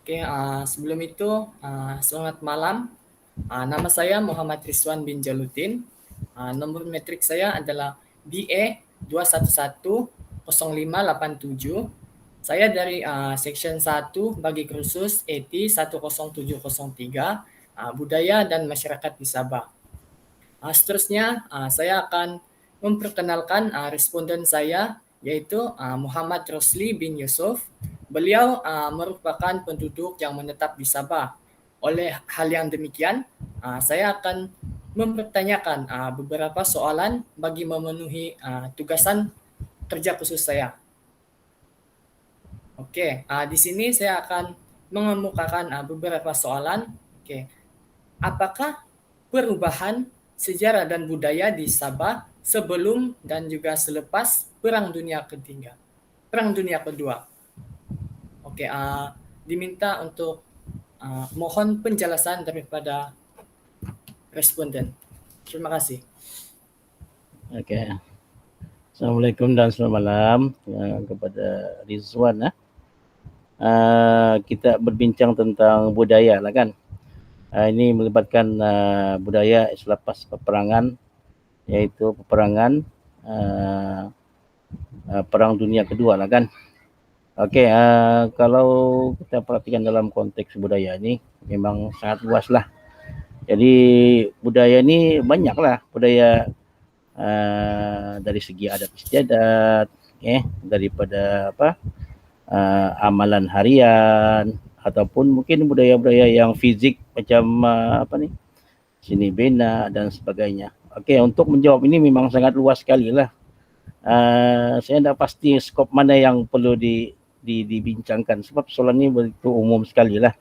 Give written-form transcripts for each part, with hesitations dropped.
Oke, sebelum itu selamat malam. Nama saya Muhammad Rizwan bin Jaluddin. Nomor metrik saya adalah BA 2110587. Saya dari Section 1 bagi kursus ET 10703 Budaya dan Masyarakat di Sabah. Seterusnya, saya akan memperkenalkan responden saya, yaitu Muhammad Rosli bin Yusuf. Beliau merupakan penduduk yang menetap di Sabah. Oleh hal yang demikian, saya akan mempertanyakan beberapa soalan bagi memenuhi tugasan kerja khusus saya. Oke, di sini saya akan mengemukakan beberapa soalan. Oke, apakah perubahan sejarah dan budaya di Sabah sebelum dan juga selepas Perang Dunia Ketiga, Perang Dunia Kedua? Oke, diminta untuk mohon penjelasan daripada responden. Terima kasih. Oke. Assalamualaikum dan selamat malam kepada Rizwan. Kita berbincang tentang budaya lah kan. Ini melibatkan budaya selepas peperangan, yaitu peperangan Perang Dunia Kedua lah kan. Oke, kalau kita perhatikan dalam konteks budaya ini memang sangat luas lah. Jadi budaya ini banyak lah, budaya dari segi adat istiadat, daripada amalan harian, ataupun mungkin budaya-budaya yang fizik macam seni bena dan sebagainya. Oke, untuk menjawab ini memang sangat luas sekali lah. Saya tidak pasti skop mana yang perlu dibincangkan sebab soalan ini begitu umum sekali lah.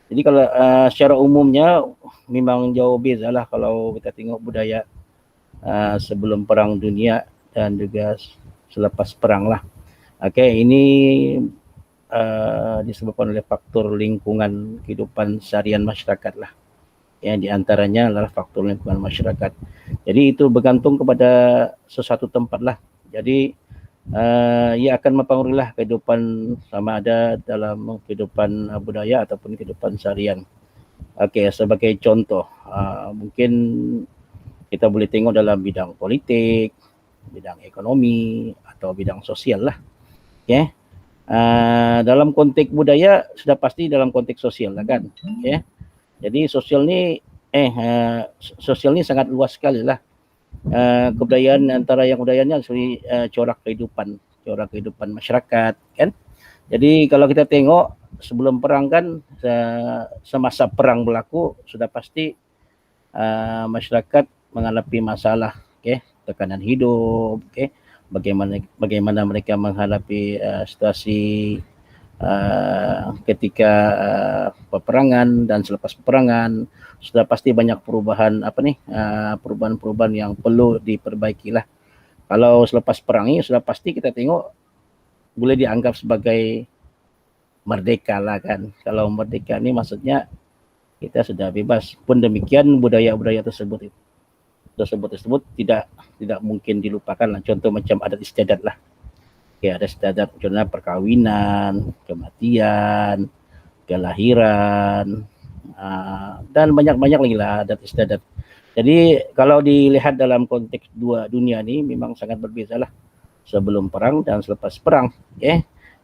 Jadi kalau secara umumnya memang jauh beza lah kalau kita tengok budaya sebelum Perang Dunia dan juga selepas perang lah. Oke, ini disebabkan oleh faktor lingkungan kehidupan seharian masyarakat lah. Ya, di antaranya adalah faktor lingkungan masyarakat. Jadi itu bergantung kepada sesuatu tempat lah. Jadi ia akan mempengaruhi lah kehidupan sama ada dalam kehidupan budaya ataupun kehidupan seharian. Oke, sebagai contoh, mungkin kita boleh tengok dalam bidang politik, bidang ekonomi atau bidang sosial lah. Okay. Dalam konteks budaya sudah pasti dalam konteks sosial lah kan. Okay. Jadi sosial ni sangat luas sekali lah. Kebudayaan antara yang budayanya seperti corak kehidupan masyarakat kan. Jadi kalau kita tengok sebelum perang kan, semasa perang berlaku sudah pasti masyarakat menghadapi masalah, tekanan hidup, bagaimana mereka menghadapi situasi ketika peperangan dan selepas peperangan. Sudah pasti banyak perubahan perubahan-perubahan yang perlu diperbaiki lah. Kalau selepas perang ini sudah pasti kita tengok boleh dianggap sebagai merdeka lah kan. Kalau merdeka ini maksudnya kita sudah bebas. Pun demikian budaya-budaya tersebut tidak mungkin dilupakan lah. Contoh macam adat istiadat lah. Adat istiadat contohnya perkawinan, kematian, kelahiran, dan banyak lagi lah adat istiadat. Jadi kalau dilihat dalam konteks dua dunia ini memang sangat berbeza lah. Sebelum perang dan selepas perang.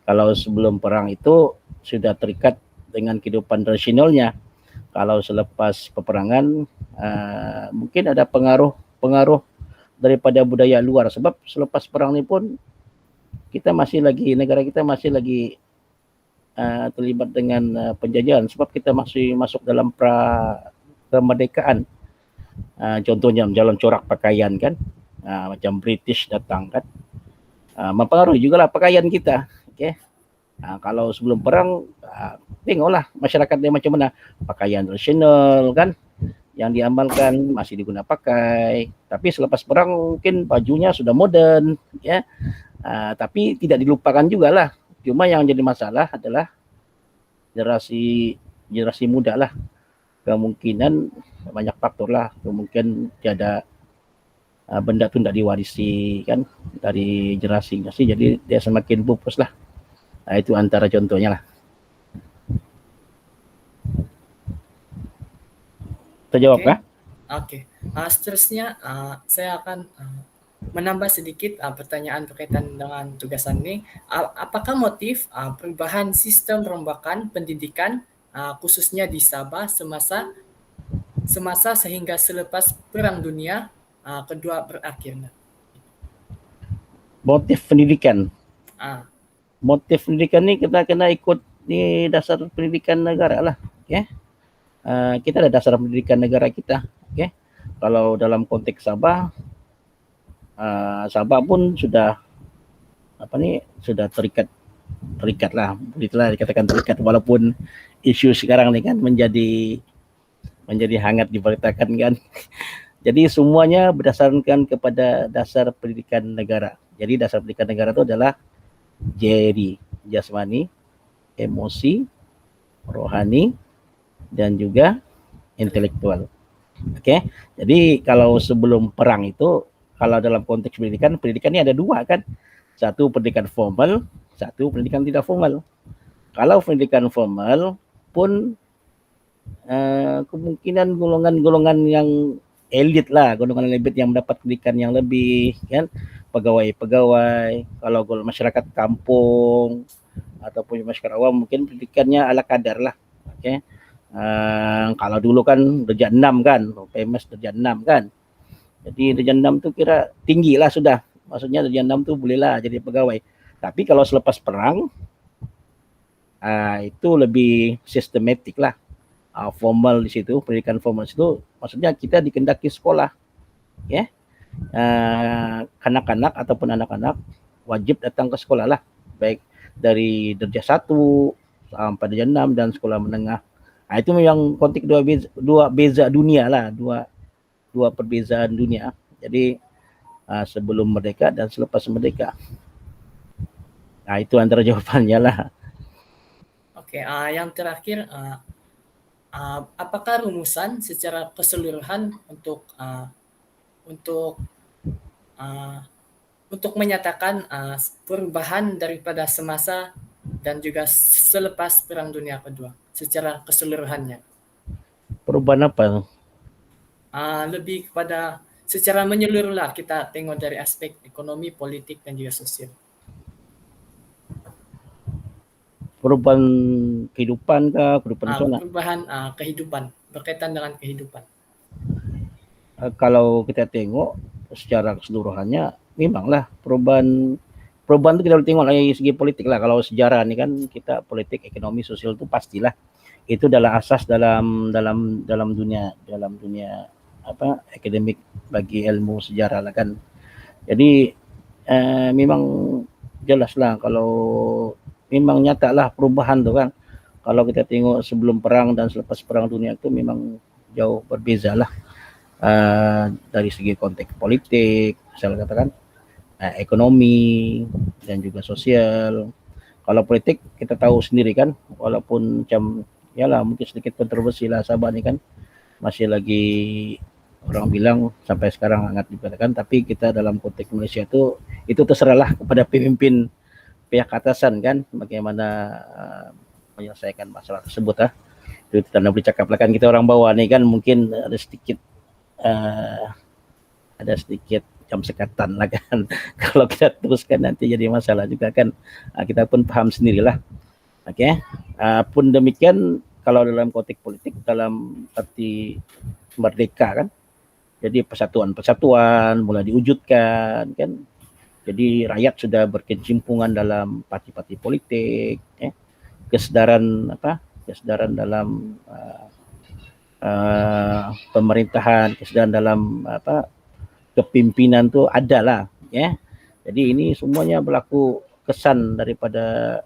Kalau sebelum perang itu sudah terikat dengan kehidupan tradisionalnya. Kalau selepas peperangan mungkin ada pengaruh daripada budaya luar. Sebab selepas perang ini pun negara kita masih lagi terlibat dengan penjajahan. Sebab kita masih masuk dalam kemerdekaan. Contohnya jalan corak pakaian kan, macam British datang kan, mempengaruhi juga lah pakaian kita. Kalau sebelum perang, tengoklah masyarakat dia macam mana, pakaian tradisional kan, yang diamalkan masih digunakan pakai. Tapi selepas perang mungkin bajunya sudah modern, tapi tidak dilupakan juga lah. Cuma yang jadi masalah adalah generasi muda lah. Kemungkinan banyak faktor lah, kemungkinan tiada benda tu tidak diwarisi kan dari generasi, jadi dia semakin pupus lah. Itu antara contohnya lah. Terjawab Oke, kah? oke. Seterusnya saya akan menambah sedikit pertanyaan berkaitan dengan tugasan ini. Apakah motif perubahan sistem perombakan pendidikan khususnya di Sabah semasa semasa sehingga selepas Perang Dunia Kedua berakhir? Motif pendidikan. Ah, Motif pendidikan ni kita kena ikut di dasar pendidikan negara lah. Okay? Kita ada dasar pendidikan negara kita. Okay? Kalau dalam konteks Sabah, Sabah pun sudah sudah terikat lah, itulah dikatakan terikat, walaupun isu sekarang ni kan menjadi hangat diberitakan kan. Jadi semuanya berdasarkan kepada dasar pendidikan negara. Jadi dasar pendidikan negara itu adalah JRI, jasmani, emosi, rohani, dan juga intelektual. Oke, jadi kalau sebelum perang itu, kalau dalam konteks pendidikan, pendidikan ini ada dua kan, satu pendidikan formal, satu pendidikan tidak formal. Kalau pendidikan formal pun kemungkinan golongan-golongan yang elit lah, golongan elit yang mendapat pendidikan yang lebih kan, pegawai-pegawai, kalau masyarakat kampung ataupun masyarakat awam mungkin pendidikannya ala kadar lah. Oke. Kalau dulu kan darjah 6 kan, famous darjah 6 kan. Jadi darjah 6 tu kira tinggi lah sudah. Maksudnya darjah 6 tu bolehlah jadi pegawai. Tapi kalau selepas perang itu lebih sistematik lah. Formal di situ, pendidikan formal di situ, maksudnya kita dikendaki sekolah, ya. Kanak-kanak ataupun anak-anak wajib datang ke sekolah lah, baik dari darjah 1 sampai darjah 6 dan sekolah menengah. Itu memang konteks dua beza dunia lah, dua perbezaan dunia. Jadi sebelum merdeka dan selepas merdeka. Itu antara jawabannya lah. oke. Yang terakhir, apakah rumusan secara keseluruhan untuk uh, untuk menyatakan perubahan daripada semasa dan juga selepas Perang Dunia Kedua secara keseluruhannya? Perubahan apa? Lebih kepada secara menyeluruh lah, kita tengok dari aspek ekonomi, politik, dan juga sosial. Perubahan kehidupan kah? Kehidupan nasional? Perubahan kehidupan, berkaitan dengan kehidupan. Kalau kita tengok secara keseluruhannya, memanglah perubahan itu kita harus tengok dari segi politik lah. Kalau sejarah ni kan kita politik, ekonomi, sosial itu pastilah. Itu adalah asas dalam dunia akademik bagi ilmu sejarah lah kan. Jadi memang jelas lah kalau memang nyata lah perubahan tu kan. Kalau kita tengok sebelum perang dan selepas perang dunia itu memang jauh berbeza lah. Dari segi konteks politik, saya katakan ekonomi dan juga sosial. Kalau politik kita tahu sendiri kan, walaupun macam yalah mungkin sedikit kontroversi lah Sabah ni kan, masih lagi orang bilang sampai sekarang hangat dikatakan, tapi kita dalam konteks Malaysia itu terserahlah kepada pemimpin pihak atasan kan, bagaimana menyelesaikan masalah tersebut lah. Itu kita nak boleh cakap lah kan, kita orang bawah ni kan mungkin ada sedikit jam sekatan lah kan. Kalau kita teruskan nanti jadi masalah juga kan. Kita pun paham sendirilah. Okey. Pun demikian kalau dalam konteks politik, dalam arti merdeka kan. Jadi persatuan mulai diwujudkan kan. Jadi rakyat sudah berkecimpungan dalam parti-parti politik, kesedaran dalam pemerintahan, kesedaran dalam kepimpinan tu ada lah, ya. Jadi ini semuanya berlaku kesan daripada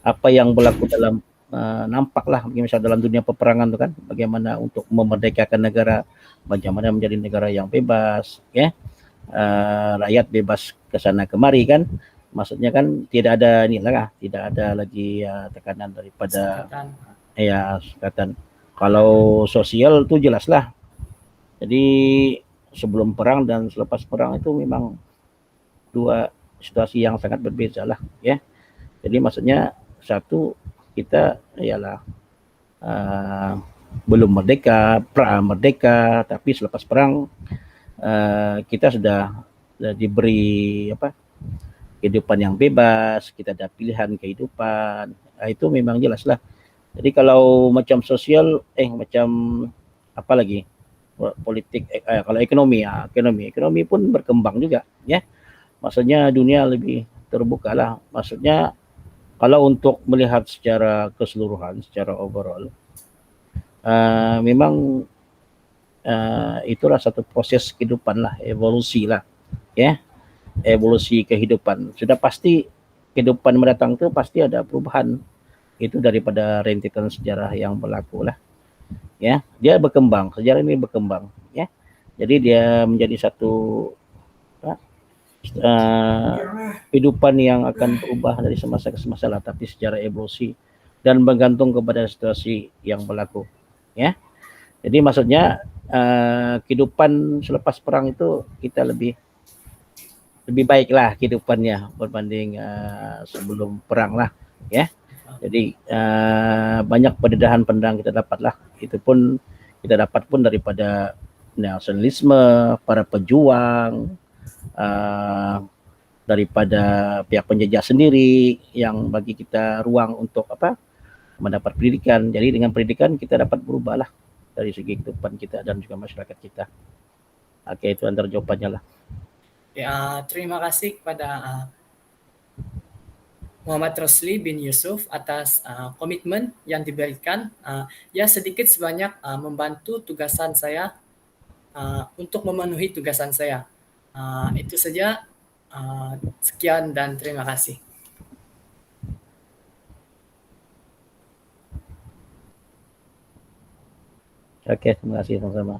apa yang berlaku dalam nampaklah misalnya dalam dunia peperangan tu kan, bagaimana untuk memerdekakan negara, bagaimana menjadi negara yang bebas, ya. Rakyat bebas ke sana kemari kan, maksudnya kan tidak ada tidak ada lagi tekanan daripada sekatan. Kalau sosial tu jelaslah. Jadi sebelum perang dan selepas perang itu memang dua situasi yang sangat berbeza lah, ya. Jadi maksudnya satu, kita ialah belum merdeka, pra-merdeka, tapi selepas perang kita sudah diberi kehidupan yang bebas, kita ada pilihan kehidupan. Itu memang jelas lah. Jadi kalau macam sosial, macam apa lagi, politik, kalau ekonomi, ekonomi pun berkembang juga, ya. Maksudnya dunia lebih terbuka lah. Maksudnya kalau untuk melihat secara keseluruhan, secara overall, memang itulah satu proses kehidupan lah, evolusi lah, ya, evolusi kehidupan. Sudah pasti kehidupan mendatang itu pasti ada perubahan, itu daripada rentetan sejarah yang berlaku lah, ya. Dia berkembang, sejarah ini berkembang, ya. Jadi dia menjadi satu kehidupan yang akan berubah dari semasa ke semasa lah, tapi secara evolusi dan bergantung kepada situasi yang berlaku, ya. Jadi maksudnya kehidupan selepas perang itu kita lebih baik lah kehidupannya berbanding sebelum perang lah, ya. Jadi banyak pendedahan pendang kita dapat lah. Itu pun kita dapat pun daripada nasionalisme, para pejuang, daripada pihak penjajah sendiri yang bagi kita ruang untuk mendapat pendidikan. Jadi dengan pendidikan kita dapat berubah lah dari segi kehidupan kita dan juga masyarakat kita. Oke, itu antara jawabannya lah. Ya, terima kasih kepada Muhammad Rosli bin Yusuf atas komitmen yang diberikan. Ya, sedikit sebanyak membantu tugasan saya untuk memenuhi tugasan saya. Itu saja. Sekian dan terima kasih. Oke, terima kasih sama-sama.